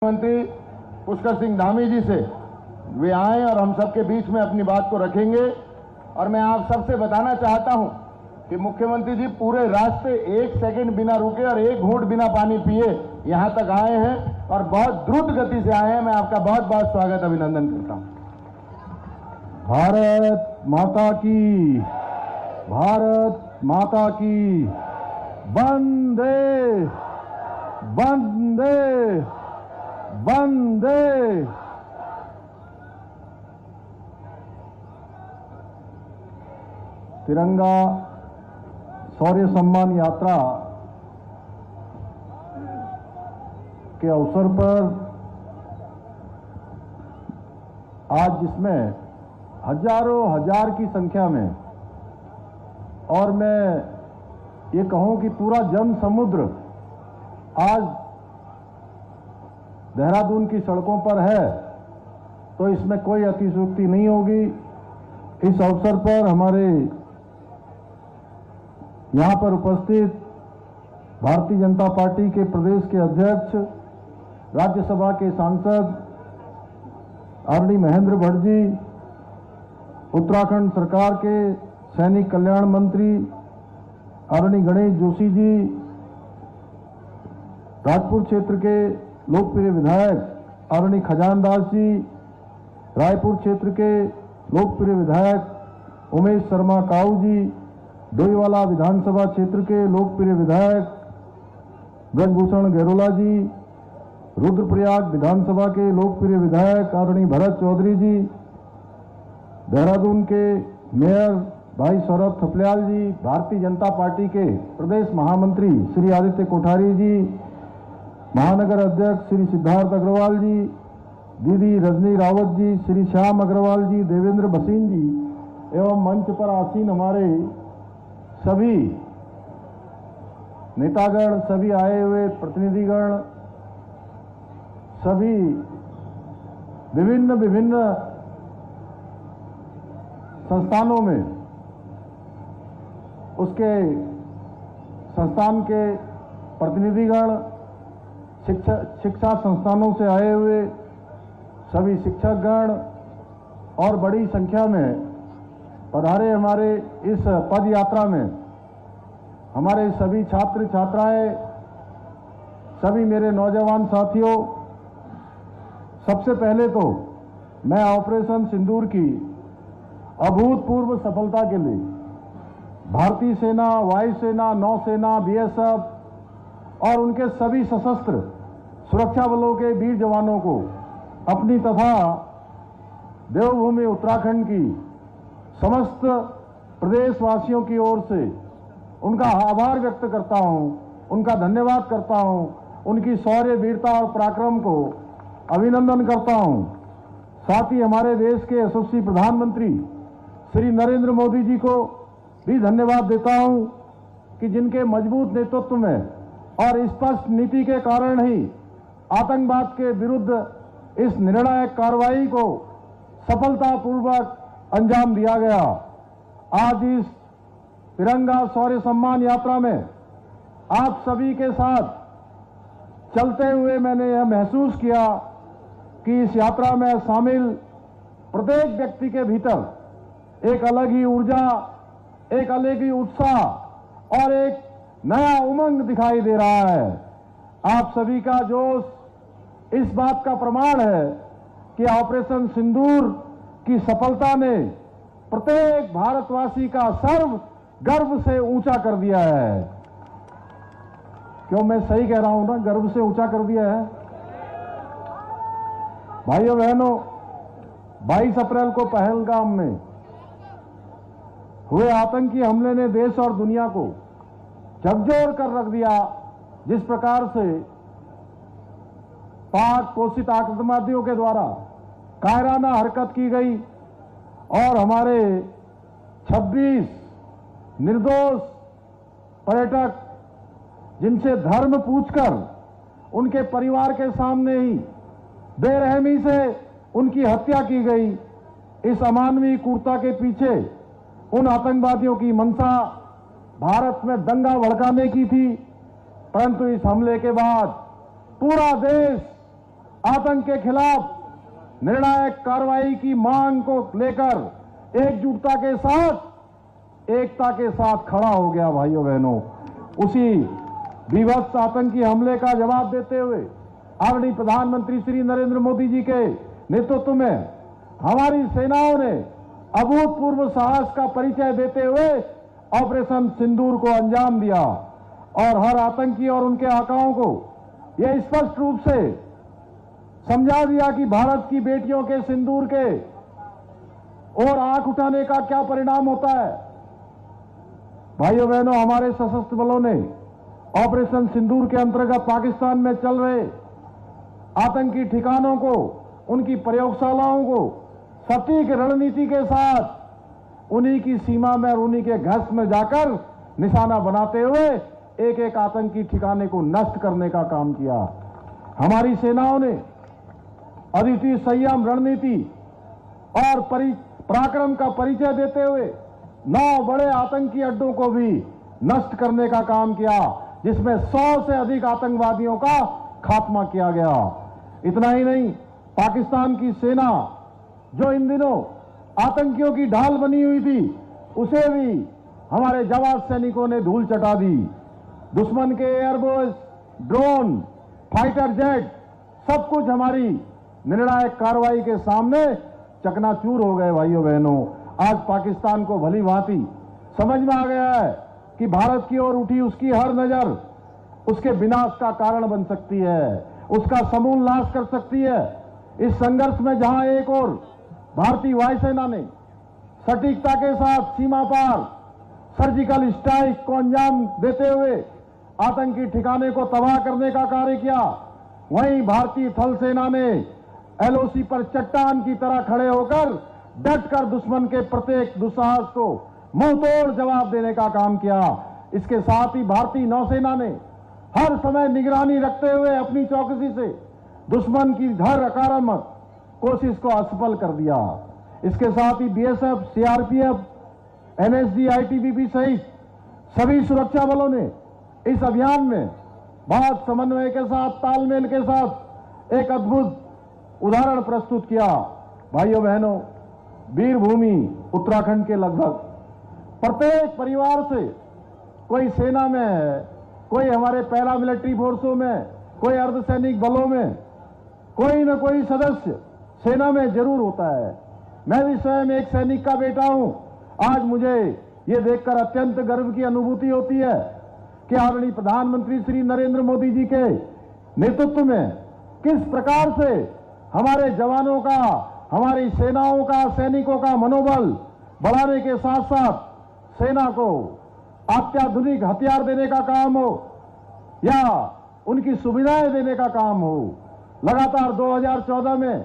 मंत्री पुष्कर सिंह धामी जी से वे आए और हम सबके बीच में अपनी बात को रखेंगे। और मैं आप सबसे बताना चाहता हूं कि मुख्यमंत्री जी पूरे रास्ते एक सेकंड बिना रुके और एक घूंट बिना पानी पिए यहां तक आए हैं और बहुत द्रुत गति से आए हैं। मैं आपका बहुत बहुत स्वागत अभिनंदन करता हूं। भारत माता की, भारत माता की, वंदे वंदे वंदे। तिरंगा शौर्य सम्मान यात्रा के अवसर पर आज जिसमें हजारों हजार की संख्या में, और मैं ये कहूं कि पूरा जन समुद्र आज देहरादून की सड़कों पर है, तो इसमें कोई अतिशयोक्ति नहीं होगी। इस अवसर पर हमारे यहां पर उपस्थित भारतीय जनता पार्टी के प्रदेश के अध्यक्ष, राज्यसभा के सांसद आदरणीय महेंद्र भट्ट जी, उत्तराखंड सरकार के सैनिक कल्याण मंत्री आदरणीय गणेश जोशी जी, राजपुर क्षेत्र के लोकप्रिय विधायक आदरणीय खजानदास जी, रायपुर क्षेत्र के लोकप्रिय विधायक उमेश शर्मा काऊ जी, डोईवाला विधानसभा क्षेत्र के लोकप्रिय विधायक ब्रजभूषण गैरोला जी, रुद्रप्रयाग विधानसभा के लोकप्रिय विधायक आदरणीय भरत चौधरी जी, देहरादून के मेयर भाई सौरभ थपलियाल जी, भारतीय जनता पार्टी के प्रदेश महामंत्री श्री आदित्य कोठारी जी, महानगर अध्यक्ष श्री सिद्धार्थ अग्रवाल जी, दीदी रजनी रावत जी, श्री श्याम अग्रवाल जी, देवेंद्र भसीन जी एवं मंच पर आसीन हमारे सभी नेतागण, सभी आए हुए प्रतिनिधिगण, सभी विभिन्न संस्थानों में, उसके संस्थान के प्रतिनिधिगण, शिक्षा संस्थानों से आए हुए सभी शिक्षकगण और बड़ी संख्या में पधारे हमारे इस पद यात्रा में हमारे सभी छात्र छात्राएं, सभी मेरे नौजवान साथियों। सबसे पहले तो मैं ऑपरेशन सिंदूर की अभूतपूर्व सफलता के लिए भारतीय सेना, वायुसेना, नौसेना, बीएसएफ और उनके सभी सशस्त्र सुरक्षा बलों के वीर जवानों को अपनी तथा देवभूमि उत्तराखंड की समस्त प्रदेशवासियों की ओर से उनका आभार व्यक्त करता हूं, उनका धन्यवाद करता हूं, उनकी शौर्य, वीरता और पराक्रम को अभिनंदन करता हूं। साथ ही हमारे देश के यशस्वी प्रधानमंत्री श्री नरेंद्र मोदी जी को भी धन्यवाद देता हूं कि जिनके मजबूत नेतृत्व में और स्पष्ट नीति के कारण ही आतंकवाद के विरुद्ध इस निर्णायक कार्रवाई को सफलतापूर्वक अंजाम दिया गया। आज इस तिरंगा शौर्य सम्मान यात्रा में आप सभी के साथ चलते हुए मैंने यह महसूस किया कि इस यात्रा में शामिल प्रत्येक व्यक्ति के भीतर एक अलग ही ऊर्जा, एक अलग ही उत्साह और एक नया उमंग दिखाई दे रहा है। आप सभी का जोश इस बात का प्रमाण है कि ऑपरेशन सिंदूर की सफलता ने प्रत्येक भारतवासी का सर्व गर्व से ऊंचा कर दिया है। क्यों मैं सही कह रहा हूं ना? गर्व से ऊंचा कर दिया है। भाइयों बहनों, 22 अप्रैल को पहलगाम में हुए आतंकी हमले ने देश और दुनिया को झकझोर कर रख दिया। जिस प्रकार से पाक पोषित आतंकवादियों के द्वारा कायराना हरकत की गई और हमारे 26 निर्दोष पर्यटक, जिनसे धर्म पूछकर उनके परिवार के सामने ही बेरहमी से उनकी हत्या की गई। इस अमानवीय क्रूरता के पीछे उन आतंकवादियों की मंशा भारत में दंगा भड़काने की थी, परंतु इस हमले के बाद पूरा देश आतंक के खिलाफ निर्णायक कार्रवाई की मांग को लेकर एकता के साथ खड़ा हो गया। भाइयों बहनों, उसी विभत्स आतंकी हमले का जवाब देते हुए आदरणीय प्रधानमंत्री श्री नरेंद्र मोदी जी के नेतृत्व में हमारी सेनाओं ने अभूतपूर्व साहस का परिचय देते हुए ऑपरेशन सिंदूर को अंजाम दिया और हर आतंकी और उनके आकाओं को यह स्पष्ट रूप से समझा दिया कि भारत की बेटियों के सिंदूर के और आंख उठाने का क्या परिणाम होता है। भाइयों बहनों, हमारे सशस्त्र बलों ने ऑपरेशन सिंदूर के अंतर्गत पाकिस्तान में चल रहे आतंकी ठिकानों को, उनकी प्रयोगशालाओं को सटीक रणनीति के साथ उन्हीं की सीमा में और उन्हीं के घस में जाकर निशाना बनाते हुए एक एक आतंकी ठिकाने को नष्ट करने का काम किया। हमारी सेनाओं ने अद्वितीय संयम, रणनीति और पराक्रम का परिचय देते हुए 9 बड़े आतंकी अड्डों को भी नष्ट करने का काम किया, जिसमें 100 से अधिक आतंकवादियों का खात्मा किया गया। इतना ही नहीं, पाकिस्तान की सेना जो इन दिनों आतंकियों की ढाल बनी हुई थी, उसे भी हमारे जवान सैनिकों ने धूल चटा दी। दुश्मन के एयरबेस, ड्रोन, फाइटर जेट सब कुछ हमारी निर्णायक कार्रवाई के सामने चकनाचूर हो गए। भाइयों बहनों, आज पाकिस्तान को भली भांति समझ में आ गया है कि भारत की ओर उठी उसकी हर नजर उसके विनाश का कारण बन सकती है, उसका समूल नाश कर सकती है। इस संघर्ष में जहां एक ओर भारतीय वायुसेना ने सटीकता के साथ सीमा पार सर्जिकल स्ट्राइक को अंजाम देते हुए आतंकी ठिकाने को तबाह करने का कार्य किया, वहीं भारतीय थल सेना ने एलओसी पर चट्टान की तरह खड़े होकर डटकर दुश्मन के प्रत्येक दुस्साहस को मुंहतोड़ जवाब देने का काम किया। इसके साथ ही भारतीय नौसेना ने हर समय निगरानी रखते हुए अपनी चौकसी से दुश्मन की हर आक्रामक कोशिश को असफल कर दिया। इसके साथ ही बीएसएफ, सीआरपीएफ, एनएसजी, आईटीबीपी सहित सभी सुरक्षा बलों ने इस अभियान में बहुत समन्वय के साथ, तालमेल के साथ एक अद्भुत उदाहरण प्रस्तुत किया। भाइयों बहनों, वीरभूमि उत्तराखंड के लगभग प्रत्येक परिवार से कोई सेना में है, कोई हमारे पैरा मिलिट्री फोर्सों में, कोई अर्धसैनिक बलों में, कोई न कोई सदस्य सेना में जरूर होता है। मैं भी स्वयं एक सैनिक का बेटा हूं। आज मुझे ये देखकर अत्यंत गर्व की अनुभूति होती है कि आदरणीय प्रधानमंत्री श्री नरेंद्र मोदी जी के नेतृत्व में किस प्रकार से हमारे जवानों का, हमारी सेनाओं का, सैनिकों का मनोबल बढ़ाने के साथ साथ सेना को अत्याधुनिक हथियार देने का काम हो या उनकी सुविधाएं देने का काम हो, लगातार 2014 में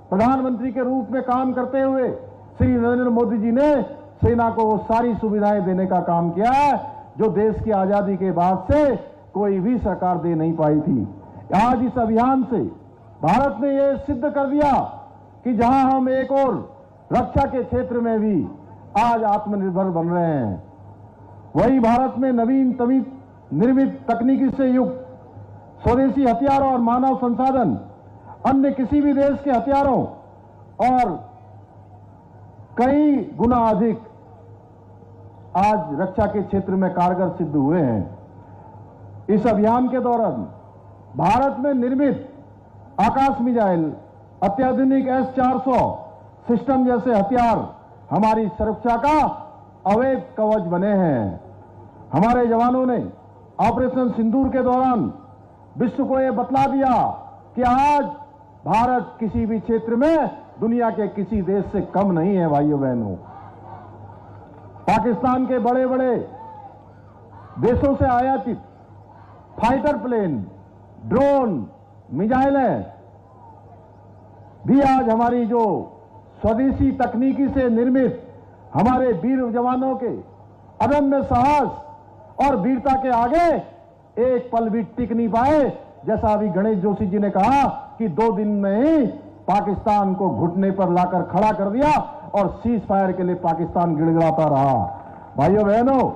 प्रधानमंत्री के रूप में काम करते हुए श्री नरेंद्र मोदी जी ने सेना को वो सारी सुविधाएं देने का काम किया है जो देश की आजादी के बाद से कोई भी सरकार दे नहीं पाई थी। आज इस अभियान से भारत ने यह सिद्ध कर दिया कि जहां हम एक और रक्षा के क्षेत्र में भी आज आत्मनिर्भर बन रहे हैं, वही भारत में नवीन निर्मित तकनीकी से युक्त स्वदेशी हथियारों और मानव संसाधन अन्य किसी भी देश के हथियारों और कई गुना अधिक आज रक्षा के क्षेत्र में कारगर सिद्ध हुए हैं। इस अभियान के दौरान भारत में निर्मित आकाश मिसाइल, अत्याधुनिक S-400 सिस्टम जैसे हथियार हमारी सुरक्षा का अवैध कवच बने हैं। हमारे जवानों ने ऑपरेशन सिंदूर के दौरान विश्व को यह बतला दिया कि आज भारत किसी भी क्षेत्र में दुनिया के किसी देश से कम नहीं है। भाइयों बहनों, पाकिस्तान के बड़े बड़े देशों से आयातित फाइटर प्लेन, ड्रोन, मिसाइलें भी आज हमारी जो स्वदेशी तकनीकी से निर्मित हमारे वीर जवानों के अदम्य साहस और वीरता के आगे एक पल भी टिक नहीं पाए। जैसा अभी गणेश जोशी जी ने कहा कि 2 दिन में ही पाकिस्तान को घुटने पर लाकर खड़ा कर दिया और सीज फायर के लिए पाकिस्तान गिड़गिड़ाता रहा। भाइयों बहनों,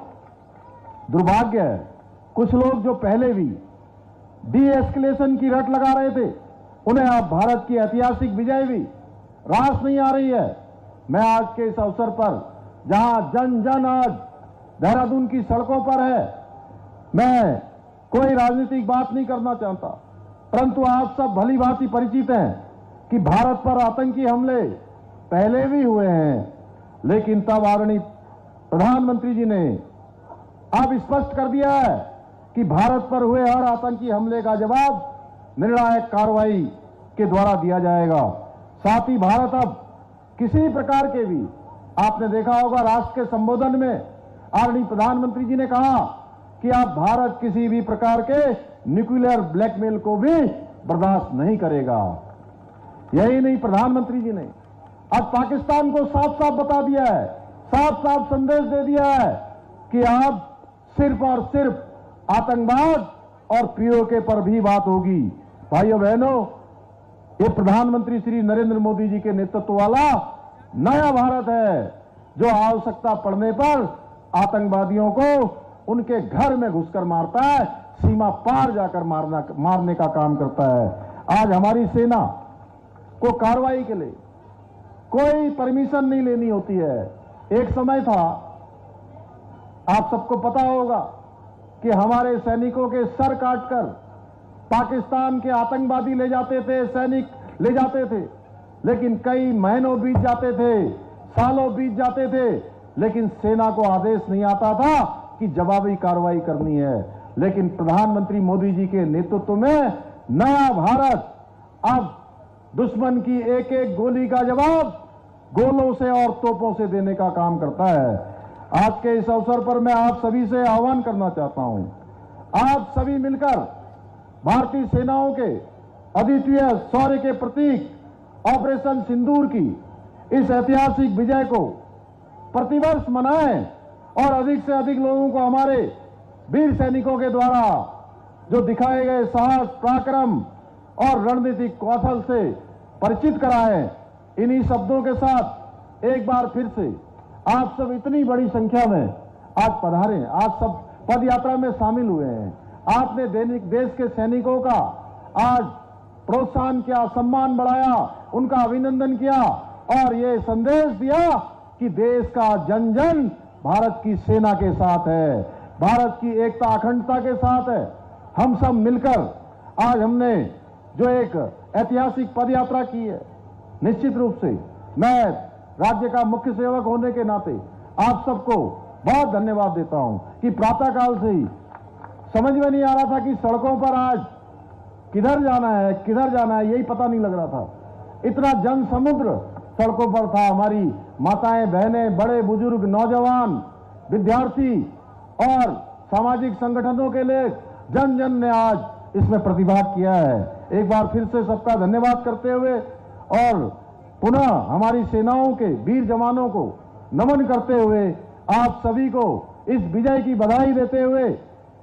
दुर्भाग्य है कुछ लोग जो पहले भी डी एस्केलेशन की रट लगा रहे थे, उन्हें अब भारत की ऐतिहासिक विजय भी रास नहीं आ रही है। मैं आज के इस अवसर पर जहां जन जन आज देहरादून की सड़कों पर है, मैं कोई राजनीतिक बात नहीं करना चाहता, परंतु आप सब भली भांति परिचित हैं कि भारत पर आतंकी हमले पहले भी हुए हैं, लेकिन तब आदरणीय प्रधानमंत्री जी ने अब स्पष्ट कर दिया है कि भारत पर हुए हर आतंकी हमले का जवाब निर्णायक कार्रवाई के द्वारा दिया जाएगा। साथ ही भारत अब किसी प्रकार के भी, आपने देखा होगा राष्ट्र के संबोधन में आदरणीय प्रधानमंत्री जी ने कहा कि अब भारत किसी भी प्रकार के न्यूक्लियर ब्लैकमेल को भी बर्दाश्त नहीं करेगा। यही नहीं, प्रधानमंत्री जी ने अब पाकिस्तान को साफ साफ बता दिया है, साफ साफ संदेश दे दिया है कि अब सिर्फ और सिर्फ आतंकवाद और पीओके पर भी बात होगी। भाइयों बहनों, ये प्रधानमंत्री श्री नरेंद्र मोदी जी के नेतृत्व वाला नया भारत है, जो आवश्यकता पड़ने पर आतंकवादियों को उनके घर में घुसकर मारता है, सीमा पार जाकर मारने का काम करता है। आज हमारी सेना को कार्रवाई के लिए कोई परमिशन नहीं लेनी होती है। एक समय था, आप सबको पता होगा, कि हमारे सैनिकों के सर काटकर पाकिस्तान के आतंकवादी ले जाते थे, सैनिक ले जाते थे, लेकिन कई महीनों बीत जाते थे, सालों बीत जाते थे, लेकिन सेना को आदेश नहीं आता था कि जवाबी कार्रवाई करनी है। लेकिन प्रधानमंत्री मोदी जी के नेतृत्व में नया भारत अब दुश्मन की एक एक गोली का जवाब गोलों से और तोपों से देने का काम करता है। आज के इस अवसर पर मैं आप सभी से आह्वान करना चाहता हूं, आप सभी मिलकर भारतीय सेनाओं के अद्वितीय शौर्य के प्रतीक ऑपरेशन सिंदूर की इस ऐतिहासिक विजय को प्रतिवर्ष मनाएं और अधिक से अधिक लोगों को हमारे वीर सैनिकों के द्वारा जो दिखाए गए साहस, पराक्रम और रणनीतिक कौशल से परिचित कराएं। इन्हीं शब्दों के साथ एक बार फिर से आप सब इतनी बड़ी संख्या में आज पधारे, आज सब पद यात्रा में शामिल हुए हैं। आपने देश के सैनिकों का आज प्रोत्साहन किया, सम्मान बढ़ाया, उनका अभिनंदन किया और ये संदेश दिया कि देश का जन जन भारत की सेना के साथ है, भारत की एकता अखंडता के साथ है। हम सब मिलकर आज हमने जो एक ऐतिहासिक पदयात्रा की है, निश्चित रूप से मैं राज्य का मुख्य सेवक होने के नाते आप सबको बहुत धन्यवाद देता हूं कि प्रातःकाल से ही समझ में नहीं आ रहा था कि सड़कों पर आज किधर जाना है, यही पता नहीं लग रहा था। इतना जन समुद्र सड़कों पर था। हमारी माताएं, बहनें, बड़े बुजुर्ग, नौजवान, विद्यार्थी और सामाजिक संगठनों के लिए जन जन ने आज इसमें प्रतिभाग किया है। एक बार फिर से सबका धन्यवाद करते हुए और पुनः हमारी सेनाओं के वीर जवानों को नमन करते हुए आप सभी को इस विजय की बधाई देते हुए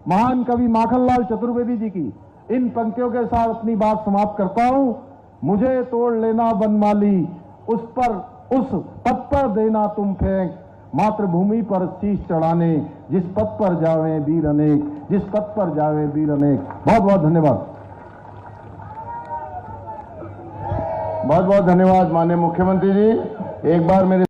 महान कवि माखनलाल चतुर्वेदी जी की इन पंक्तियों के साथ अपनी बात समाप्त करता हूं। मुझे तोड़ लेना बनमाली, उस पथ पर देना तुम फेंक, मातृभूमि पर शीश चढ़ाने, जिस पथ पर जावे वीर अनेक, जिस पथ पर जावे वीर अनेक। बहुत बहुत धन्यवाद। बहुत बहुत धन्यवाद माननीय मुख्यमंत्री जी। एक बार मेरे